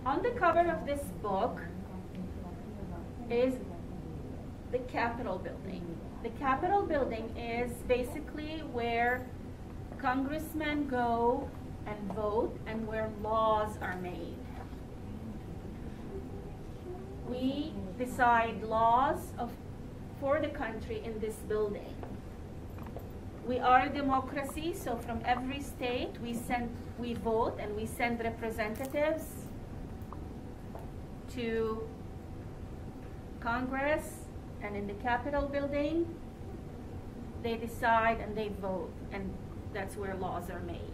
On the cover of this book is the Capitol building. The Capitol building is basically where congressmen go and vote and where laws are made. We decide laws for the country in this building. We are a democracy, so from every state we vote and we send representatives to Congress, and in the Capitol building they decide and they vote, and that's where laws are made.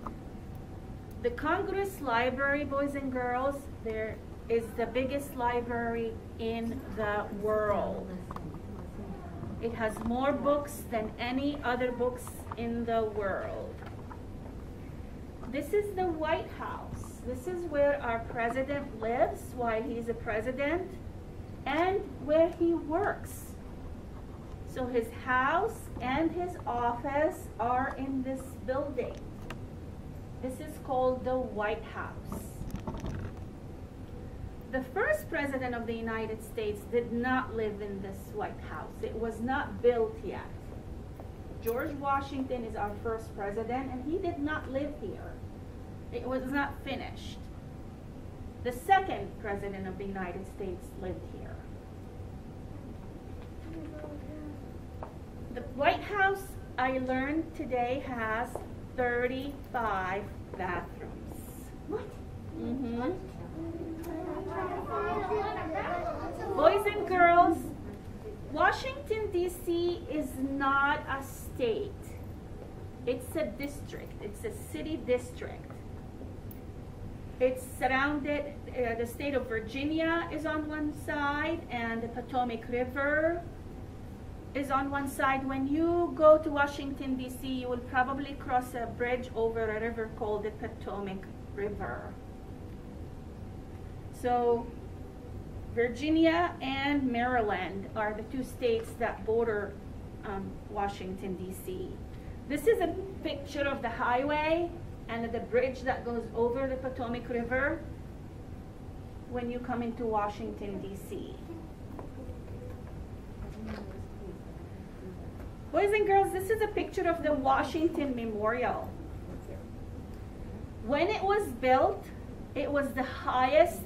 The Congress Library, boys and girls, there is the biggest library in the world. It has more books than any other books in the world. This is the White House. This is where our president lives while he's a president and where he works. So his house and his office are in this building. This is called the White House. The first president of the United States did not live in this White House. It was not built yet. George Washington is our first president, and he did not live here. It was not finished. The second president of the United States lived here. The White House, I learned today, has 35 bathrooms. What? Mm-hmm. Boys and girls, Washington, D.C. is not a state. It's a district. It's a city district. It's surrounded, the state of Virginia is on one side, and the Potomac River is on one side. When you go to Washington, D.C., you will probably cross a bridge over a river called the Potomac River. So Virginia and Maryland are the two states that border Washington, D.C. This is a picture of the highway and the bridge that goes over the Potomac River when you come into Washington, D.C. Boys and girls, this is a picture of the Washington Memorial. When it was built, it was the highest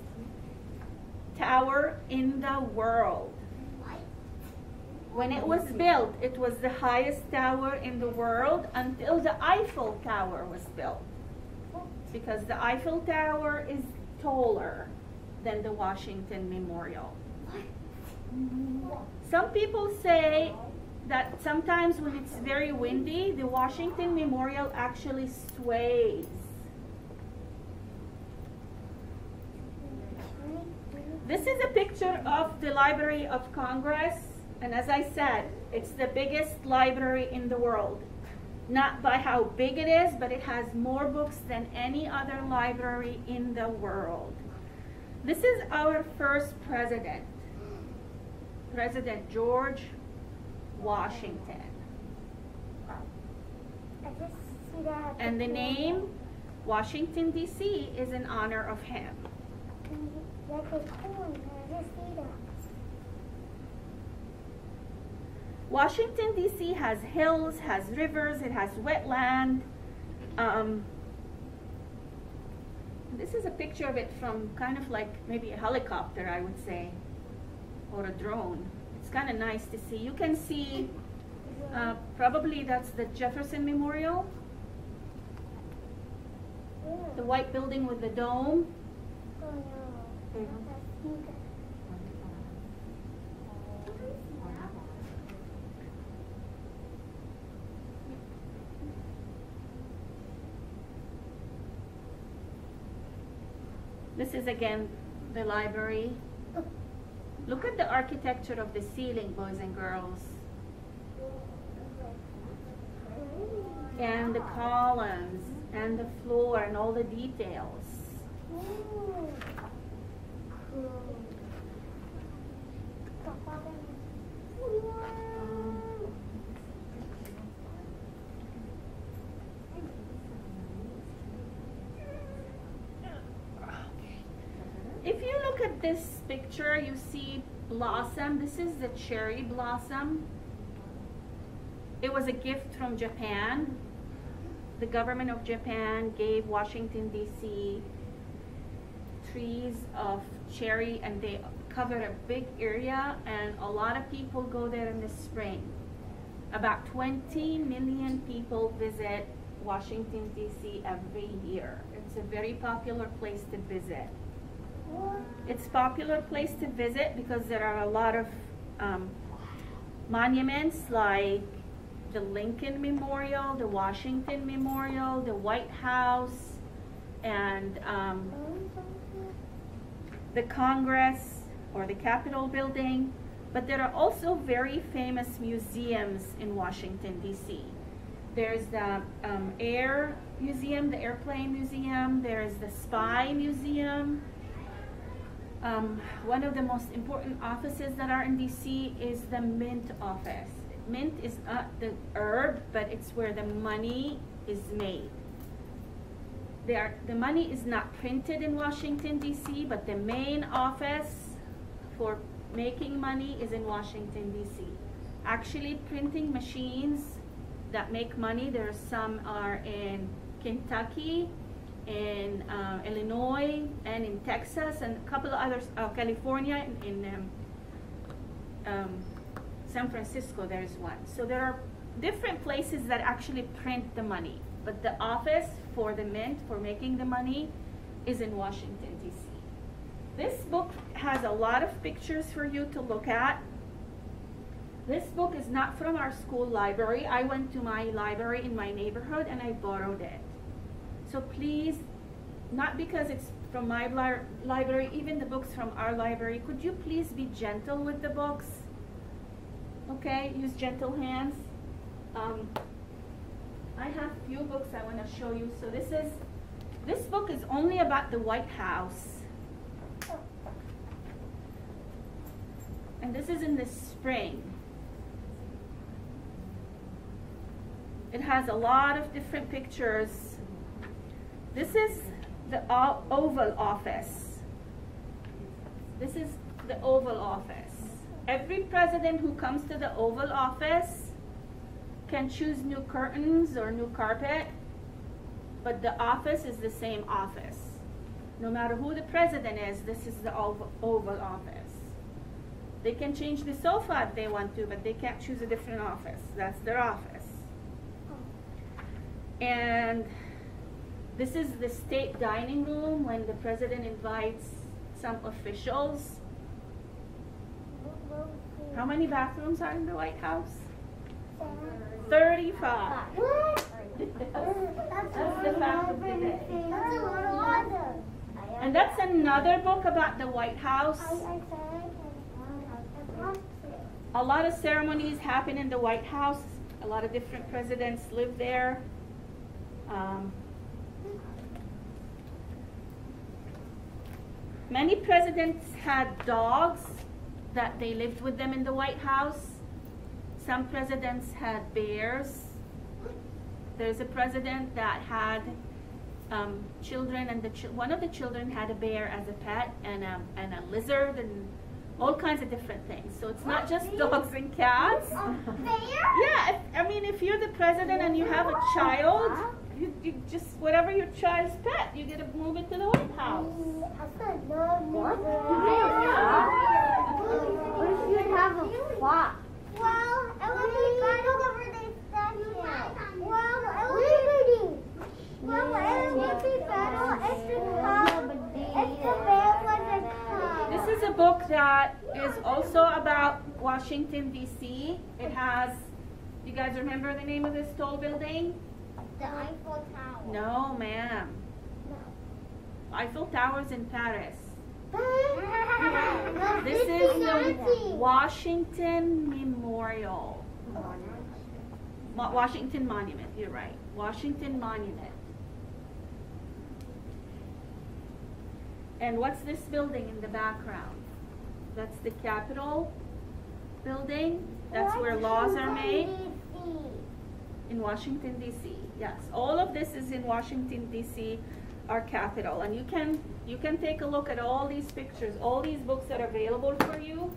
tower in the world. When it was built, it was the highest tower in the world until the Eiffel Tower was built. Because the Eiffel Tower is taller than the Washington Memorial. Some people say that sometimes when it's very windy, the Washington Memorial actually sways. This is a picture of the Library of Congress, and as I said, it's the biggest library in the world. Not by how big it is, but it has more books than any other library in the world. This is our first president, President George Washington. And the name Washington, D.C. is in honor of him. Washington, D.C. has hills, has rivers, it has wetland. This is a picture of it from kind of like maybe a helicopter, I would say, or a drone. It's kind of nice to see. You can see, probably that's the Jefferson Memorial. The white building with the dome. This is again the library. Look at the architecture of the ceiling, boys and girls. And the columns and the floor and all the details. If this picture, you see blossom. This is the cherry blossom. It was a gift from Japan. The government of Japan gave Washington, D.C. trees of cherry, and they cover a big area, and a lot of people go there in the spring. About 20 million people visit Washington, D.C. every year. It's a very popular place to visit. It's a popular place to visit because there are a lot of monuments like the Lincoln Memorial, the Washington Memorial, the White House, and the Congress or the Capitol building. But there are also very famous museums in Washington, D.C. There's the Air Museum, the Airplane Museum. There's the Spy Museum. One of the most important offices that are in D.C. is the Mint office. Mint is not the herb, but it's where the money is made. The money is not printed in Washington, D.C., but the main office for making money is in Washington, D.C. Actually, printing machines that make money, some are in Kentucky, in Illinois, and in Texas, and a couple of others, California, in San Francisco there's one. So there are different places that actually print the money, but the office for the mint, for making the money, is in Washington, D.C. This book has a lot of pictures for you to look at. This book is not from our school library. I went to my library in my neighborhood and I borrowed it. So please, not because it's from my library, even the books from our library, could you please be gentle with the books? Okay, use gentle hands. I have few books I want to show you. So this book is only about the White House. And this is in the spring. It has a lot of different pictures. This is the Oval Office. This is the Oval Office. Every president who comes to the Oval Office can choose new curtains or new carpet, but the office is the same office. No matter who the president is, this is the Oval Office. They can change the sofa if they want to, but they can't choose a different office. That's their office. And this is the state dining room when the president invites some officials. How many bathrooms are in the White House? 35. What? That's the fact of the day. And that's another book about the White House. A lot of ceremonies happen in the White House. A lot of different presidents live there. Many presidents had dogs that they lived with them in the White House. Some presidents had bears. There's a president that had children, and one of the children had a bear as a pet, and a lizard, and all kinds of different things. So it's not just dogs and cats. Yeah, I mean, if you're the president and you have a child, you just, whatever your child's pet, you get to move it to the White House. What? What if you have a flock? Well, it would be better over the statue. Well, it would be better if the bear was a cub. This is a book that is also about Washington, D.C. It has, you guys remember the name of this tall building? The Eiffel Tower. No, ma'am. No. Eiffel Tower's in Paris. No, This is the Washington Memorial. Washington Monument, you're right. Washington Monument. And what's this building in the background? That's the Capitol building. That's where laws are made. In Washington, D.C. Yes, all of this is in Washington, D.C. our capital. And you can take a look at all these pictures. All these books are available for you.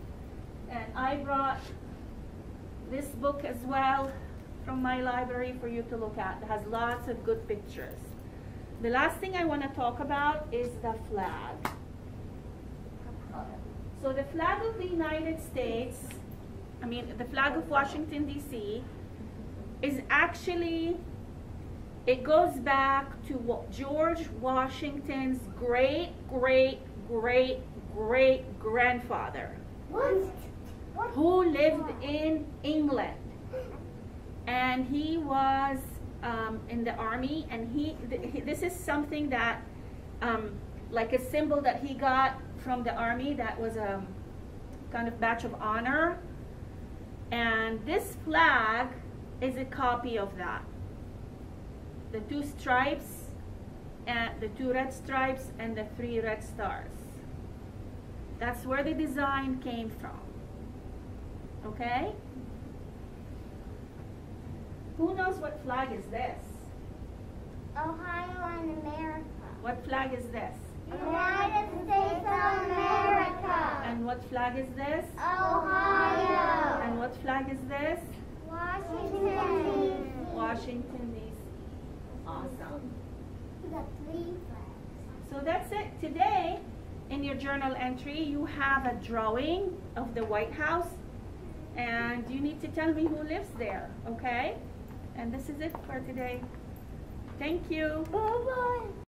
And I brought this book as well from my library for you to look at. It has lots of good pictures. The last thing I want to talk about is the flag. So the flag of the United States, the flag of Washington, D.C., is actually, it goes back to George Washington's great, great, great, great grandfather. What? Who lived in England. And he was in the army, and this is something that, like a symbol that he got from the army that was a kind of badge of honor. And this flag is a copy of that. The 2 stripes, and the 2 red stripes, and the 3 red stars. That's where the design came from. Okay? Who knows what flag is this? Ohio and America. What flag is this? United States of America. And what flag is this? Ohio. And what flag is this? Washington. Washington, D.C. Awesome. We got 3 flags. So that's it. Today, in your journal entry, you have a drawing of the White House, and you need to tell me who lives there, okay? And this is it for today. Thank you. Bye-bye.